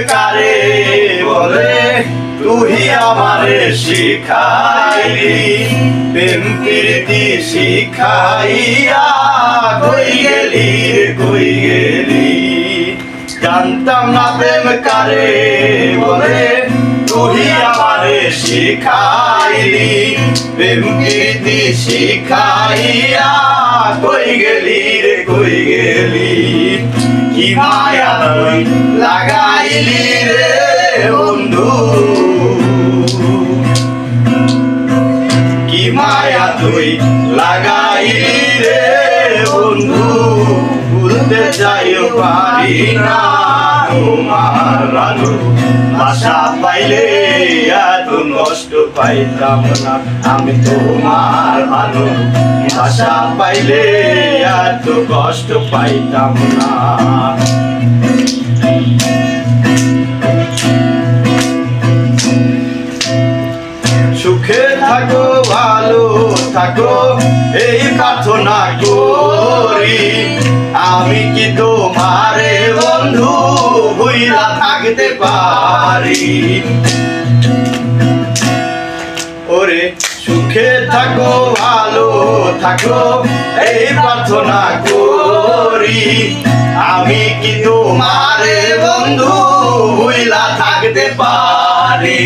কারে বলে তুই আমারে শিখাইলি প্রেম প্রীতি শিখাইয়া কই গেলি রে কই গেলি জানতাম না প্রেম কারে বলে তুই আমারে শিখাইলি প্রেম প্রীতি শিখাইয়া কই গেলি রে কই গেলি কি মায়া তুই লাগাইলি রে বন্ধু কি মায়া তুই লাগাইলি রে বন্ধু ভুলতে যাইও পারি না তোমার ভালোবাসা পাইলে এত কষ্ট পাইতাম না আমি তোমার ভালোবাসা পাইলে এত কষ্ট পাইতাম না সুখে থাকো ভালো থাকো এই প্রার্থনা করি আমি কি তোমারে বন্ধু ভুইলা থাকতে পারি ওরে সুখে থাকো ভালো থাকো এই প্রার্থনা করি আমি কি তোমারে বন্ধু ভুইলা থাকতে পারি